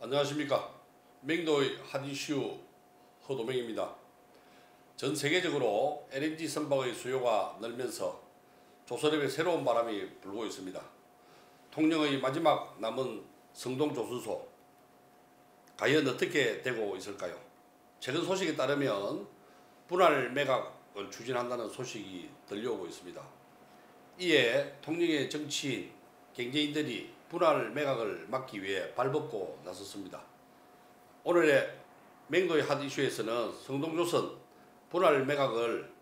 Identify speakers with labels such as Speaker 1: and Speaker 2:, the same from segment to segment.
Speaker 1: 안녕하십니까. 맹도의 핫 이슈 허도맹입니다. 전 세계적으로 LNG 선박의 수요가 늘면서 조선업에 새로운 바람이 불고 있습니다. 통영의 마지막 남은 성동조선소 과연 어떻게 되고 있을까요? 최근 소식에 따르면 분할 매각을 추진한다는 소식이 들려오고 있습니다. 이에 통영의 정치인, 경제인들이 분할 매각을 막기 위해 발벗고 나섰습니다. 오늘의 맹도의 핫 이슈에서는 성동조선 분할 매각을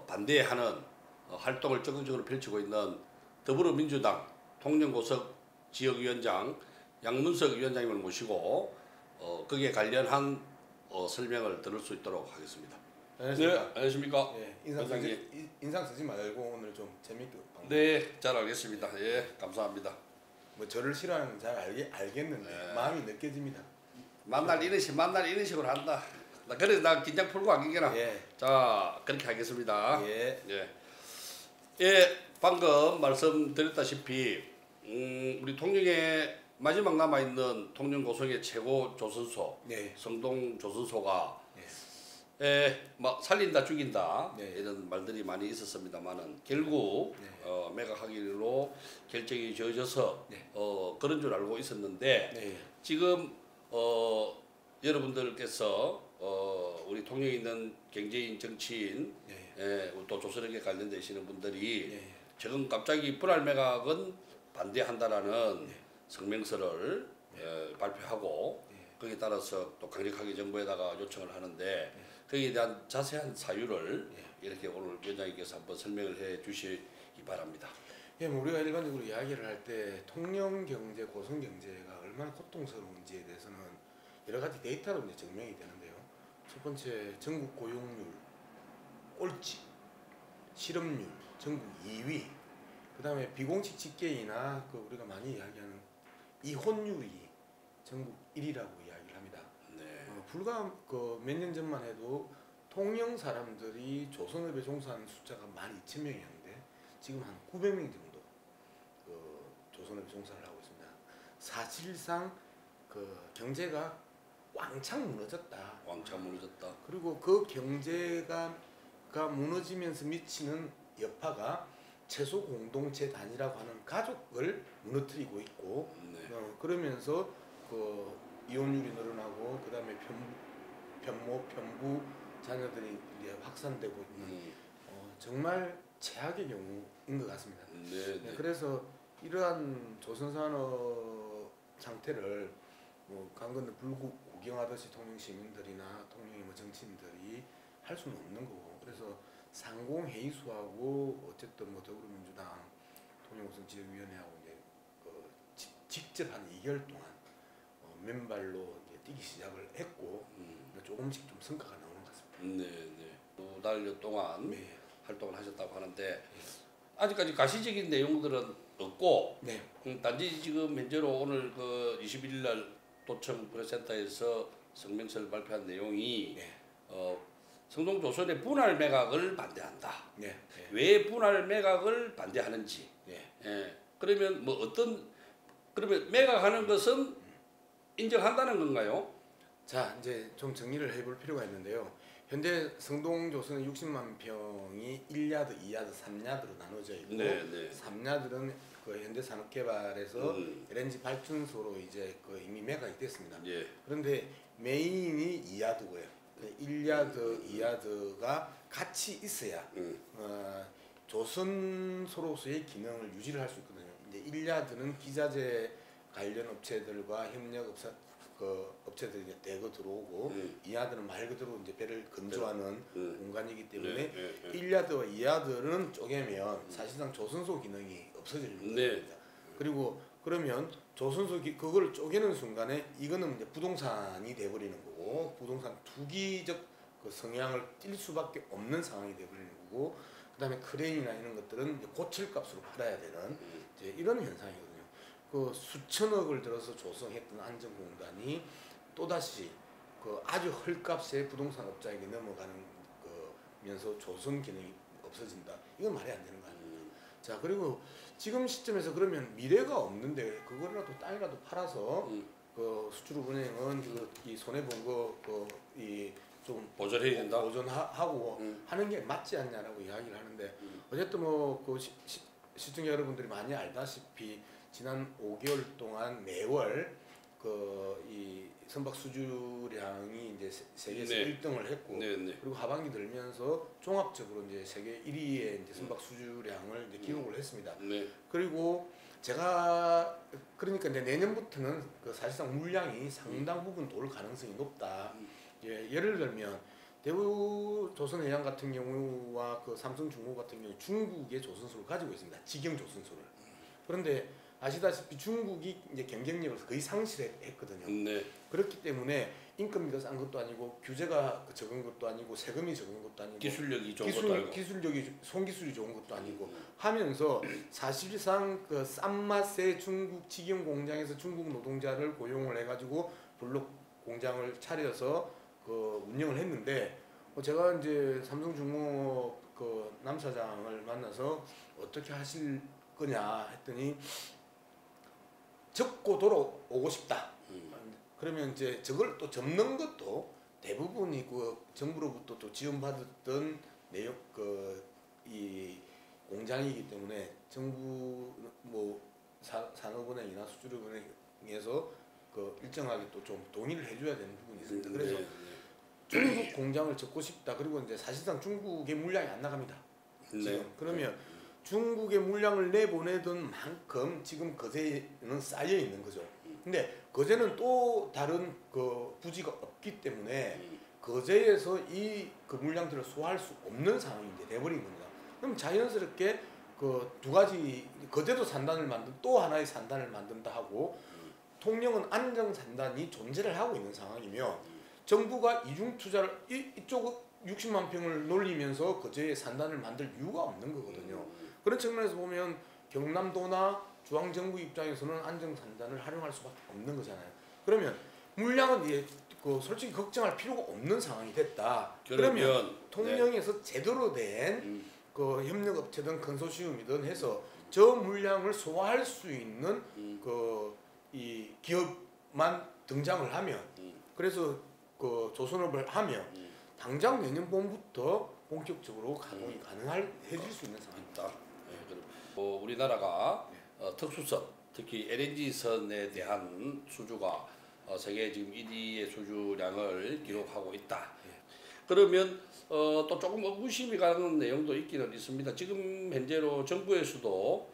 Speaker 1: 반대하는 활동을 적극적으로 펼치고 있는 더불어민주당 통영고석 지역위원장 양문석 위원장님을 모시고 거기에 관련한 설명을 들을 수 있도록 하겠습니다.
Speaker 2: 안녕하십니까.
Speaker 1: 네, 안녕하십니까.
Speaker 2: 예, 인상 쓰지 말고 오늘 좀 재밌게 방송.
Speaker 1: 네, 잘 알겠습니다. 예, 감사합니다.
Speaker 2: 뭐 저를 싫어하는 잘 알겠는데 마음이 느껴집니다.
Speaker 1: 만날 이런 식으로 한다. 그래서 나 긴장 풀고 안기게나.
Speaker 2: 예.
Speaker 1: 자, 그렇게 하겠습니다.
Speaker 2: 예.
Speaker 1: 예. 예, 방금 말씀드렸다시피 우리 통영에 마지막 남아 있는 통영고성의 최고 조선소,
Speaker 2: 네.
Speaker 1: 성동조선소가
Speaker 2: 네.
Speaker 1: 살린다 죽인다
Speaker 2: 네.
Speaker 1: 이런 말들이 많이 있었습니다만은 결국
Speaker 2: 네.
Speaker 1: 매각하기로 결정이 지어져서
Speaker 2: 네.
Speaker 1: 그런 줄 알고 있었는데
Speaker 2: 네.
Speaker 1: 지금 여러분들께서 우리 통영에 있는 경제인, 정치인,
Speaker 2: 네.
Speaker 1: 또 조선업에 관련되시는 분들이
Speaker 2: 네.
Speaker 1: 지금 갑자기 분할 매각은 반대한다라는
Speaker 2: 네.
Speaker 1: 성명서를 발표하고
Speaker 2: 네.
Speaker 1: 거기에 따라서 또 강력하게 정부에다가 요청을 하는데 거기에 대한 자세한 사유를 이렇게 오늘 위원장님께서 한번 설명을 해 주시기 바랍니다.
Speaker 2: 예, 뭐 우리가 일반적으로 이야기를 할 때 통영 경제, 고성 경제가 얼마나 고통스러운지에 대해서는 여러 가지 데이터로 이제 증명이 되는데요. 첫 번째, 전국 고용률 꼴찌, 실업률 전국 2위, 그다음에 비공식 집계이나 우리가 많이 이야기하는 이혼율이 전국 1위라고 이야기를 합니다.
Speaker 1: 네.
Speaker 2: 불과 몇 년 전만 해도 통영 사람들이 조선업에 종사하는 숫자가 12,000명이었는데 지금 한 900명 정도 조선업에 종사를 하고 있습니다. 사실상 경제가 왕창 무너졌다.
Speaker 1: 왕창 무너졌다.
Speaker 2: 그리고 그 경제가 무너지면서 미치는 여파가 채소 공동체 단위라고 하는 가족을 무너뜨리고 있고, 그러면서 이혼율이 늘어나고, 그다음에 편부 자녀들이 이제 확산되고 있는 정말 최악의 경우인 것 같습니다.
Speaker 1: 네.
Speaker 2: 그래서 이러한 조선산업 상태를 강 건너 불구 구경하듯이 통영 시민들이나 통영의 정치인들이 할 수는 없는 거고, 그래서 상공회의소하고 어쨌든 더불어민주당 통영고성 지역위원회하고 이제 직접 한 2개월 동안 맨발로 이제 뛰기 시작을 했고 조금씩 좀 성과가 나오는 것 같습니다.
Speaker 1: 네. 2달여 동안
Speaker 2: 네.
Speaker 1: 활동을 하셨다고 하는데 아직까지 가시적인 내용들은 없고
Speaker 2: 네.
Speaker 1: 단지 지금 현재로 오늘 21일 날 도청 프레스센터에서 성명서를 발표한 내용이 성동조선의 분할 매각을 반대한다.
Speaker 2: 네.
Speaker 1: 왜 분할 매각을 반대하는지. 그러면 그러면 매각하는 것은 인정한다는 건가요?
Speaker 2: 자, 이제 좀 정리를 해볼 필요가 있는데요. 현재 성동조선은 60만 평이 1야드, 2야드, 3야드로 나눠져 있고, 3야드는 현대 산업개발에서 LNG 발전소로 이제 이미 매각이 됐습니다. 그런데 메인이 2야드고요. 1야드, 2야드가 같이 있어야 조선소로서의 기능을 유지를 할 수 있거든요. 이제 1야드는 기자재 관련 업체들과 협력 업체들이 대거 들어오고 2야드는 말 그대로 이제 배를 건조하는 공간이기 때문에 1야드와 2야드는 쪼개면 사실상 조선소 기능이 없어지는 겁니다. 그리고 그러면 조선소 그걸 쪼개는 순간에 이거는 이제 부동산이 돼버리는 거고, 부동산 투기적 성향을 띌 수밖에 없는 상황이 돼버리는 거고, 그다음에 크레인이나 이런 것들은 이제 고철값으로 팔아야 되는 이제 이런 현상이거든요. 수천억을 들어서 조성했던 안전공단이 또다시 아주 헐값에 부동산 업자에게 넘어가는 면서 조선 기능이 없어진다. 이건 말이 안 되는 거 아닙니까? 자, 그리고 지금 시점에서 그러면 미래가 없는데 그거라도 땅이라도 팔아서 그 수출입은행은 이 손해 본 거 이좀
Speaker 1: 보전해야 된다.
Speaker 2: 보전하고 하는 게 맞지 않냐라고 이야기를 하는데 어쨌든 뭐그 시청자 여러분들이 많이 알다시피 지난 5개월 동안 매월 이 선박 수주량이 이제 세계에서
Speaker 1: 네.
Speaker 2: 1등을 했고
Speaker 1: 네, 네.
Speaker 2: 그리고 하반기 들면서 종합적으로 이제 세계 1위의 이제 선박 수주량을 이제 기록을 했습니다.
Speaker 1: 네.
Speaker 2: 그리고 제가 그러니까 이제 내년부터는 그 사실상 물량이 상당 부분 올 가능성이 높다. 예를 들면 대우조선해양 같은 경우와 그 삼성중공 같은 경우 중국의 조선소를 가지고 있습니다. 직영 조선소를. 그런데 아시다시피 중국이 이제 경쟁력을 거의 상실했거든요.
Speaker 1: 네.
Speaker 2: 그렇기 때문에 인건비가 싼 것도 아니고 규제가 적은 것도 아니고 세금이 적은 것도 아니고
Speaker 1: 기술력이 좋은 것도 아니고
Speaker 2: 기술력이 손기술이 좋은 것도 아니고 하면서 사실상 그 싼 맛의 중국 직영 공장에서 중국 노동자를 고용을 해가지고 블록 공장을 차려서 그 운영을 했는데 제가 이제 삼성중공업 그 남사장을 만나서 어떻게 하실 거냐 했더니 접고 돌아오고 싶다. 그러면 이제 저걸 또 접는 것도 대부분이 그 정부로부터 또 지원받았던 내역 이 공장이기 때문에 정부 뭐 산업은행이나 수출입은행에서 그 일정하게 또 좀 동의를 해줘야 되는 부분이 있습니다. 그래서 중국 공장을 접고 싶다. 그리고 이제 사실상 중국의 물량이 안 나갑니다. 지금. 그러면 중국의 물량을 내보내던 만큼 지금 거제는 쌓여 있는 거죠. 근데 거제는 또 다른 그 부지가 없기 때문에 거제에서 이 그 물량들을 소화할 수 없는 상황이 이제 돼버린 겁니다. 그럼 자연스럽게 그 두 가지 거제도 산단을 만든 또 하나의 산단을 만든다 하고 통영은 안정 산단이 존재를 하고 있는 상황이며 정부가 이중 투자를 이쪽 60만 평을 놀리면서 거제에 산단을 만들 이유가 없는 거거든요. 그런 측면에서 보면 경남도나 중앙정부 입장에서는 안정산단을 활용할 수밖에 없는 거잖아요. 그러면 물량은 이제 그 솔직히 걱정할 필요가 없는 상황이 됐다. 그러면 통영에서 제대로 된 그 협력업체든 컨소시엄이든 해서 저 물량을 소화할 수 있는 그 이 기업만 등장을 하면 그래서 그 조선업을 하면 당장 내년 봄부터 본격적으로 가동이 가능해질 수 있는 상황입니다.
Speaker 1: 우리나라가 특수선, 특히 LNG선에 대한 수주가 세계 지금 1위의 수주량을 기록하고 있다. 그러면 또 조금 의구심이 가는 내용도 있기는 있습니다. 지금 현재로 정부에서도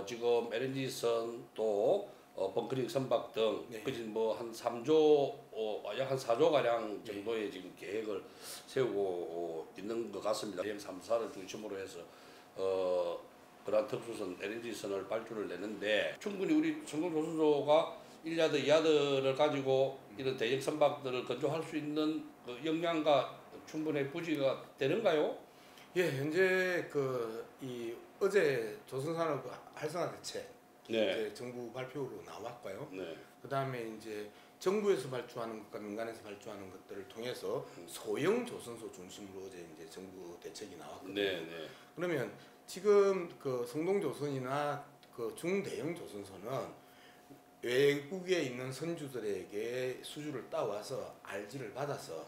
Speaker 1: 지금 LNG선 또 벙커링 선박 등 그진 뭐한 3조 약 한 4조 가량 정도의 지금 계획을 세우고 있는 것 같습니다. 대형 3사를 중심으로 해서 그러한 특수선 LNG선을 발주를 내는데 충분히 우리 성동조선소가 1야드, 2야드를 가지고 이런 대형 선박들을 건조할 수 있는 그 역량과 충분히 부지가 되는가요?
Speaker 2: 예, 현재 이 어제 조선산업 활성화 대책 이제 정부 발표로 나왔고요. 그다음에 이제 정부에서 발주하는 것과 민간에서 발주하는 것들을 통해서 소형 조선소 중심으로 어제 이제 정부 대책이 나왔거든요. 그러면 지금 그 성동조선이나 그 중대형 조선소는 외국에 있는 선주들에게 수주를 따와서 RG를 받아서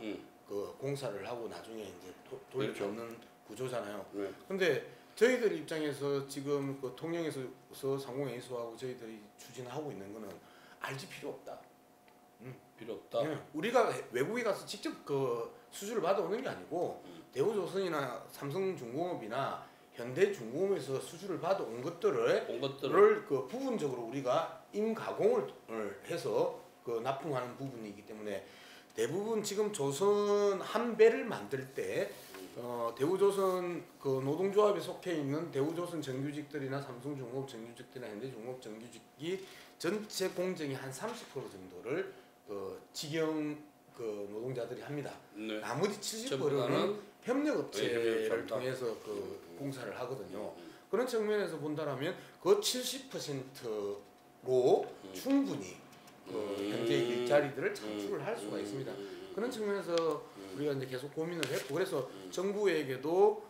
Speaker 2: 그 공사를 하고 나중에 이제 돌려받는 구조잖아요. 근데 저희들 입장에서 지금 그 통영에서 상공회의소하고 저희들이 추진하고 있는 거는 RG 필요 없다.
Speaker 1: 필요 없다.
Speaker 2: 네. 우리가 외국에 가서 직접 그 수주를 받아오는 게 아니고 대우조선이나 삼성중공업이나 현대중공업에서 수주를 받아온 것들을 그 부분적으로 우리가 임가공을 해서 그 납품하는 부분이기 때문에 대부분 지금 조선 한 배를 만들 때 대우조선 그 노동조합에 속해 있는 대우조선 정규직들이나 삼성중공업 정규직들이나 현대중공업 정규직이 전체 공정이 한 30% 정도를 그 직영 그 노동자들이 합니다. 나머지 70%는 협력업체를 통해서 그 공사를 하거든요. 그런 측면에서 본다면 그 70%로 충분히 현재 일자리들을 창출을 할 수가 있습니다. 그런 측면에서 우리가 이제 계속 고민을 했고 그래서 정부에게도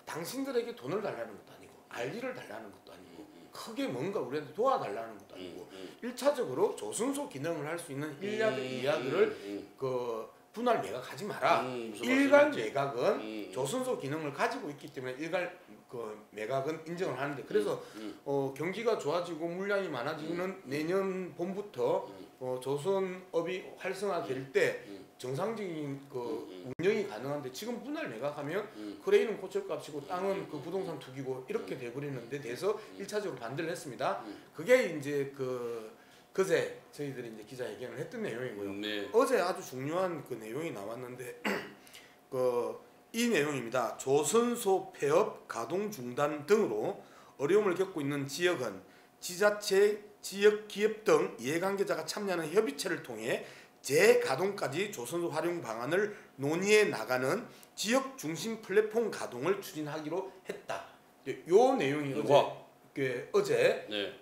Speaker 2: 당신들에게 돈을 달라는 것도 아니고 RG를 달라는 것도 아니고 크게 뭔가 우리한테 도와달라는 것도 아니고 1차적으로 조선소 기능을 할 수 있는 1야드, 2야드를 그 분할 매각하지 마라. 일괄 매각은 조선소 기능을 가지고 있기 때문에 일괄 그 매각은 인정을 하는데 그래서 경기가 좋아지고 물량이 많아지는 내년 봄부터 조선업이 활성화될 때 정상적인 그 운영이 가능한데 지금 분할 매각하면 크레인은 고철값이고 땅은 그 부동산 투기고 이렇게 돼버리는데 대해서 1차적으로 반대를 했습니다. 그게 이제 그제 저희들이 이제 기자회견을 했던 내용이고요.
Speaker 1: 네.
Speaker 2: 어제 아주 중요한 그 내용이 나왔는데 이 내용입니다. 조선소 폐업, 가동 중단 등으로 어려움을 겪고 있는 지역은 지자체, 지역 기업 등 이해관계자가 참여하는 협의체를 통해 재가동까지 조선소 활용 방안을 논의해 나가는 지역 중심 플랫폼 가동을 추진하기로 했다. 요 내용이 어제
Speaker 1: 네.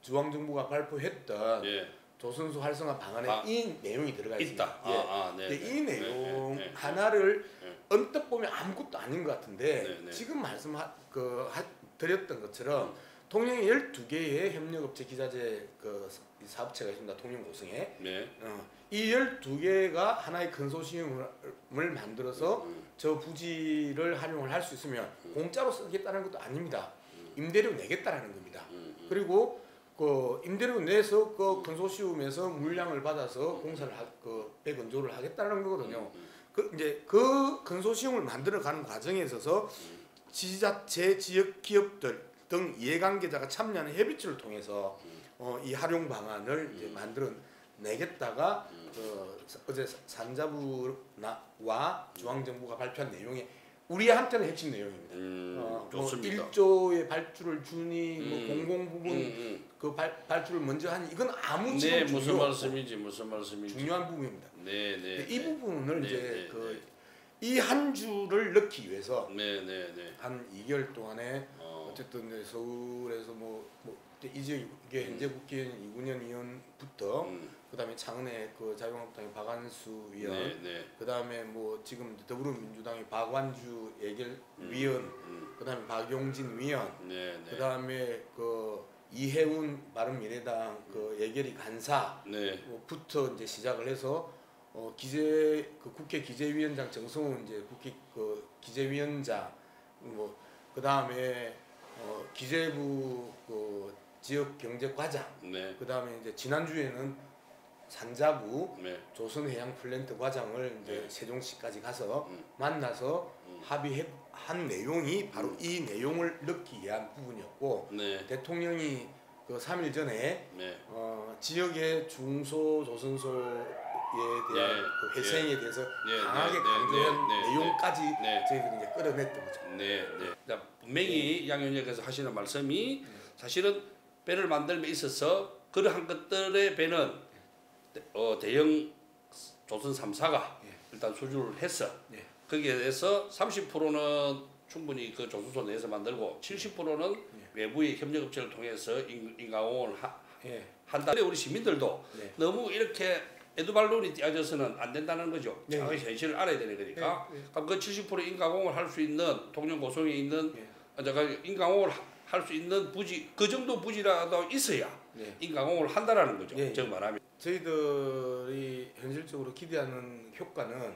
Speaker 2: 중앙정부가 발표했던
Speaker 1: 네.
Speaker 2: 조선소 활성화 방안에 이 내용이 들어가 있습니다.
Speaker 1: 있다.
Speaker 2: 네. 이 내용 하나를 언뜻 보면 아무것도 아닌 것 같은데 지금 드렸던 것처럼 통영에 12개의 협력업체 기자재 그 사업체가 있습니다. 통영 고성에.
Speaker 1: 네.
Speaker 2: 이 12개가 하나의 컨소시엄을 만들어서 저 부지를 활용을 할 수 있으면 공짜로 쓰겠다는 것도 아닙니다. 임대료 내겠다라는 겁니다. 그리고 그 임대료 내서 그 컨소시엄에서 물량을 받아서 공사를 배건조를 하겠다는 거거든요. 이제 그 컨소시엄을 만들어가는 과정에 있어서 지자체, 지역 기업들 등 이해관계자가 참여하는 협의체를 통해서 이 활용 방안을 이제 만들어 내겠다가 어제 산자부와 중앙정부가 발표한 내용이 우리한테는 핵심 내용입니다.
Speaker 1: 좋습니다.
Speaker 2: 뭐 1조의 발주를 주니 뭐 공공 부분 그 발주를 먼저 하니 이건 아무 지금
Speaker 1: 무슨 말씀인지
Speaker 2: 중요한 부분입니다.
Speaker 1: 네.
Speaker 2: 이 부분을 이제 이 한 주를 넣기 위해서 한 2개월 동안에 어쨌든 서울에서 이제 현재 국회의원 이군현 의원부터 그다음에 창원의 그 자유한국당의 박한수 의원, 그다음에 뭐 지금 더불어민주당의 박완주 예결위원, 그다음에 박용진 위원, 그다음에 그 이해운 바른미래당 그 예결위 간사부터 이제 시작을 해서 국회 기재위원장 정성훈 이제 국회 그 기재위원장 그다음에 기재부 그 지역 경제 과장, 그다음에 이제 지난주에는 산자부 조선해양 플랜트 과장을 이제 세종시까지 가서 만나서 합의한 내용이 바로 이 내용을 넣기 위한 부분이었고 대통령이 그 3일 전에 지역의 중소조선소에 대한 그 회생에 대해서 강하게 강조한 내용까지 저희들이 이제 끌어냈던 거죠.
Speaker 1: 분명히 양 의원님께서 하시는 말씀이 사실은 배를 만들면 있어서 그러한 것들의 배는 대형 조선 3사가 일단 수주를 했어. 거기에 대해서 30%는 충분히 그 조선소 내에서 만들고 70%는 외부의 협력업체를 통해서 인가공을 한다. 우리 시민들도 너무 이렇게 에두발론이 띄어져서는 안 된다는 거죠. 장의 현실을 알아야 되는 거니까. 그럼 그 70% 인가공을 할 수 있는 통영 고성에 있는 인가공을 할 수 있는 부지 그 정도 부지라도 있어야 인가공을 한다라는 거죠. 즉 말하면
Speaker 2: 저희들이 현실적으로 기대하는 효과는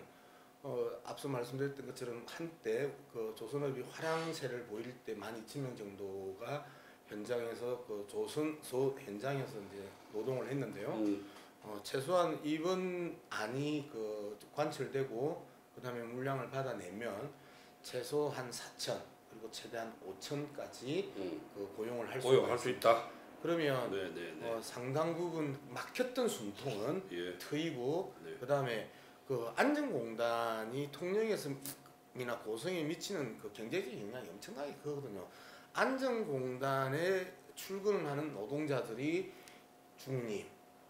Speaker 2: 앞서 말씀드렸던 것처럼 한때 그 조선업이 화랑세를 보일 때 12,000명 정도가 현장에서 그 조선소 현장에서 이제 노동을 했는데요. 최소한 이번 안이 그 관철되고 그다음에 물량을 받아내면 최소 한 4,000 그리고 최대한 5,000까지 그 고용을 할 수
Speaker 1: 있다.
Speaker 2: 그러면 상당 부분 막혔던 숨통은 트이고 그다음에 그 안전공단이 통영에서나 고성에 미치는 그 경제적 영향이 엄청나게 크거든요. 안전공단에 출근하는 노동자들이 중립,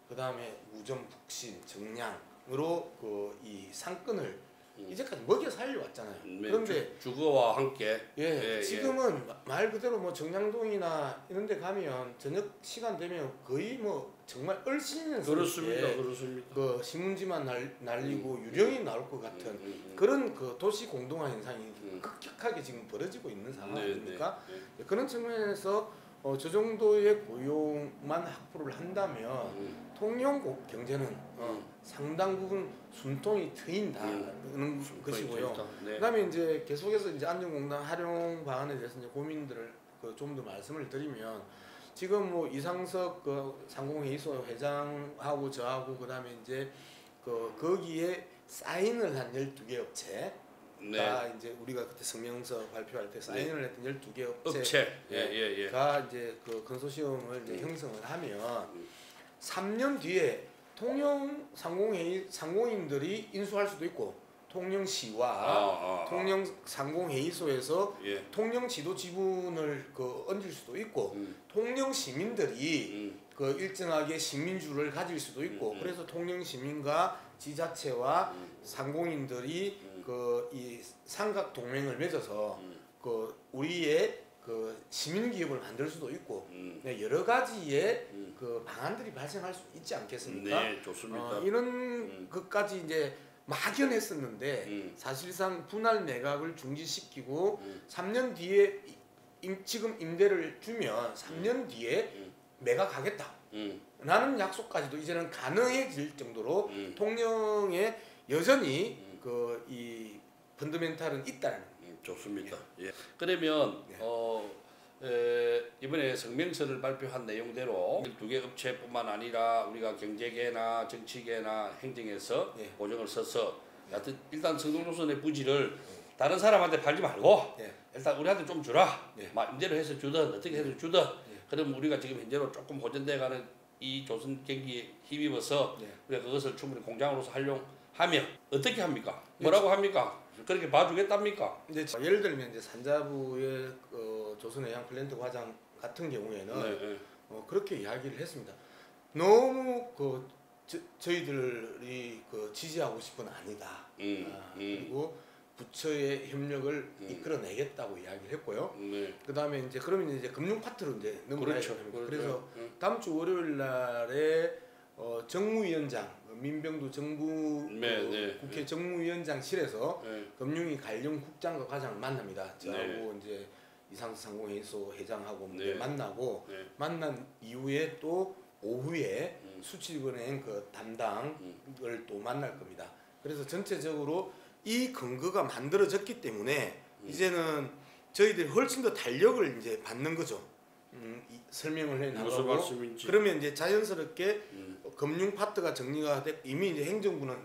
Speaker 2: 그다음에 우정, 북신, 정량으로 그 이 상권을 이제까지 먹여 살려왔잖아요. 그런데
Speaker 1: 주거와 함께
Speaker 2: 지금은 말 그대로 뭐 정량동이나 이런 데 가면 저녁 시간 되면 거의 뭐 정말 얼씬는
Speaker 1: 그렇습니다.
Speaker 2: 그 신문지만 날리고 유령이 나올 것 같은 그런 그 도시 공동화 현상이 급격하게 지금 벌어지고 있는 상황 아닙니까? 그런 측면에서 저 정도의 고용만 확보를 한다면 통영 경제는 상당 부분 숨통이 트인다는 것이고요.
Speaker 1: 네.
Speaker 2: 그다음에 이제 계속해서 이제 안전공단 활용 방안에 대해서 이제 고민들을 좀 더 말씀을 드리면 지금 뭐 이상석 상공회의소 회장하고 저하고 그다음에 이제 거기에 사인을 한 12개 업체. 가 이제 우리가 그때 성명서 발표할 때 사인을 했던 12개 업체가 이제 그 컨소시엄을 이제 형성을 하면 3년 뒤에 통영 상공인들이 인수할 수도 있고 통영시와 통영 상공회의소에서 통영 지도 지분을 얹을 수도 있고 통영 시민들이 일정하게 시민주를 가질 수도 있고 그래서 통영 시민과 지자체와 상공인들이 이 삼각 동맹을 맺어서 우리의 시민 기업을 만들 수도 있고 여러 가지의 방안들이 발생할 수 있지 않겠습니까?
Speaker 1: 네, 좋습니다.
Speaker 2: 이런 것까지 이제 막연했었는데 사실상 분할 매각을 중지시키고 3년 뒤에 지금 임대를 주면 3년 뒤에 매각하겠다. 라는 약속까지도 이제는 가능해질 정도로 통영에 여전히 이 펀더멘탈은 있다는.
Speaker 1: 좋습니다. 예. 그러면 이번에 성명서를 발표한 내용대로 12개 업체뿐만 아니라 우리가 경제계나 정치계나 행정에서 보정을 써서 하여튼 일단 성동조선의 부지를 다른 사람한테 팔지 말고 일단 우리한테 좀 주라. 막 임대로 해서 주든 어떻게 해서 주든 그럼 우리가 지금 현재로 조금 보존돼가는 이 조선 경기에 힘입어서 우리가 그것을 충분히 공장으로서 활용하면 어떻게 합니까? 뭐라고 합니까? 그렇게 봐주겠답니까?
Speaker 2: 이제 예를 들면 이제 산자부의 조선해양 플랜트 과장 같은 경우에는 그렇게 이야기를 했습니다. 너무 저희들이 지지하고 싶은 아니다. 그리고 부처의 협력을 이끌어내겠다고 이야기를 했고요. 그다음에 이제 그러면 이제 금융 파트로 이제 넘어가야 됩니다. 그래서 다음 주 월요일 날에 정무위원장 민병두 정부 국회 정무위원장실에서 금융위 관련 국장과 과장을 만납니다. 저하고 이제 이상석 상공회의소 회장하고 만나고 만난 이후에 또 오후에 수출입은행 담당을 또 만날 겁니다. 그래서 전체적으로 이 근거가 만들어졌기 때문에 이제는 저희들이 훨씬 더 탄력을 이제 받는 거죠. 설명을 해 나가고 그러면 이제 자연스럽게 금융 파트가 정리가 이미 이제 행정부는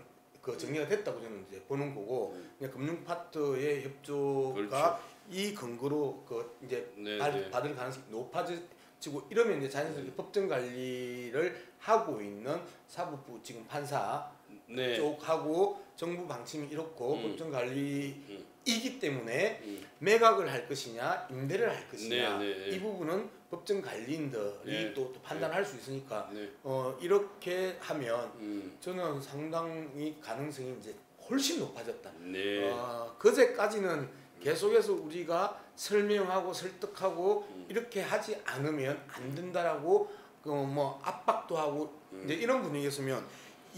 Speaker 2: 정리가 됐다고 저는 이제 보는 거고 금융 파트의 협조가 이 근거로 이제 받을 가능성이 높아지고 이러면 이제 자연스럽게 법정 관리를 하고 있는 사법부 지금 판사 쪽하고 정부 방침이 이렇고 법정 관리이기 때문에 매각을 할 것이냐 임대를 할 것이냐 이 부분은 법정 관리인들이 또 판단할 수 있으니까 이렇게 하면 저는 상당히 가능성이 이제 훨씬 높아졌다. 그제까지는 계속해서 우리가 설명하고 설득하고 이렇게 하지 않으면 안 된다라고 뭐 압박도 하고 이제 이런 분위기였으면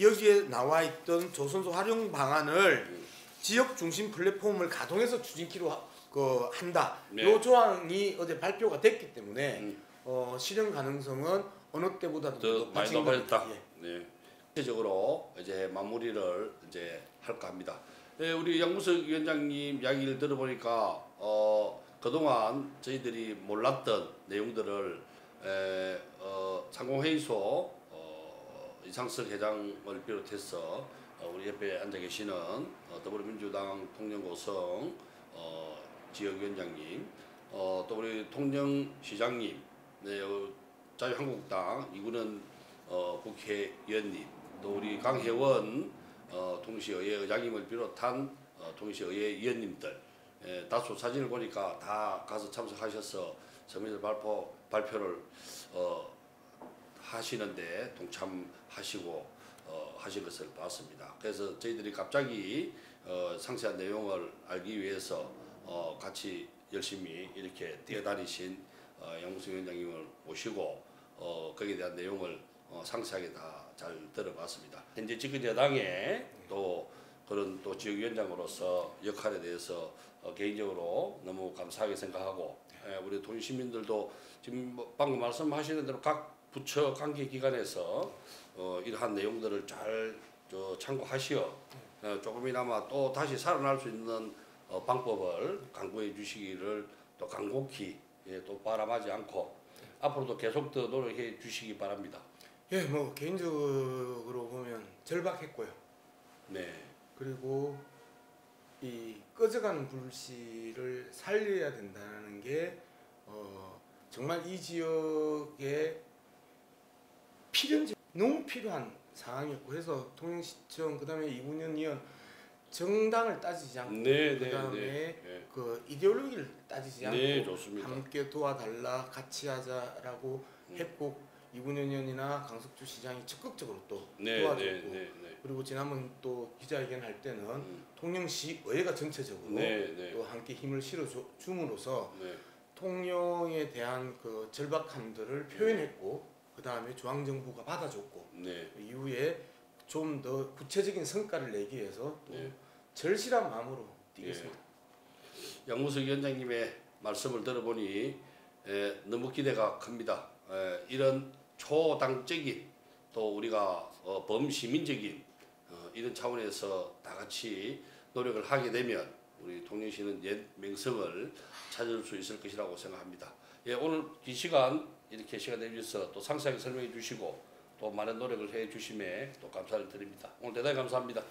Speaker 2: 여기에 나와 있던 조선소 활용 방안을 지역 중심 플랫폼을 가동해서 추진키로 한다. 이 조항이 어제 발표가 됐기 때문에 실현 가능성은 어느 때보다도
Speaker 1: 더 많이 높아졌다. 전체적으로 이제 마무리를 이제 할까 합니다. 우리 양무석 위원장님 이야기를 들어보니까 그동안 저희들이 몰랐던 내용들을 상공회의소 이상석 회장을 비롯해서 우리 옆에 앉아 계시는 더불어민주당 통영고성 지역위원장님, 또 우리 통영시장님, 자유한국당 이구는 국회의원님, 또 우리 강혜원 통시의회 의장님을 비롯한 통시의회 의원님들 다수 사진을 보니까 다 가서 참석하셔서 성명서 발표를 하시는데 동참하시고 하신 것을 봤습니다. 그래서 저희들이 갑자기 상세한 내용을 알기 위해서 같이 열심히 이렇게 뛰어다니신 양무석 위원장님을 모시고 거기에 대한 내용을 상세하게 다 잘 들어봤습니다. 현재 집권여당의 또 그런 또 지역위원장으로서 역할에 대해서 개인적으로 너무 감사하게 생각하고 우리 동시 시민들도 지금 뭐 방금 말씀하시는 대로 각 부처 관계 기관에서 이러한 내용들을 잘 참고하시어 조금이나마 또 다시 살아날 수 있는 방법을 강구해 주시기를 또 간곡히 또 바람하지 않고 앞으로도 계속 더 노력해 주시기 바랍니다.
Speaker 2: 예, 뭐 개인적으로 보면 절박했고요.
Speaker 1: 네.
Speaker 2: 그리고 이 꺼져가는 불씨를 살려야 된다는 게 정말 이 지역에 너무 필요한 상황이었고 해서 통영시청 그다음에 이군현 의원 정당을 따지지 않고 그다음에 그 이데올로기를 따지지 않고 함께 도와달라 같이 하자라고 했고 이군현 의원이나 강석주 시장이 적극적으로 또 도와줬고 그리고 지난번 또 기자회견 할 때는 통영시 의회가 전체적으로 또 함께 힘을 실어줌으로써 통영에 대한 그 절박함들을 표현했고 그 다음에 중앙정부가 받아줬고 이후에 좀 더 구체적인 성과를 내기 위해서 또 절실한 마음으로 뛰겠습니다.
Speaker 1: 양문석 위원장님의 말씀을 들어보니 너무 기대가 큽니다. 이런 초당적인 또 우리가 범시민적인 이런 차원에서 다 같이 노력을 하게 되면 우리 통영시는 옛 명성을 찾을 수 있을 것이라고 생각합니다. 오늘 이 시간 이렇게 시간 내주셔서 또 상세하게 설명해 주시고 또 많은 노력을 해 주심에 또 감사를 드립니다. 오늘 대단히 감사합니다.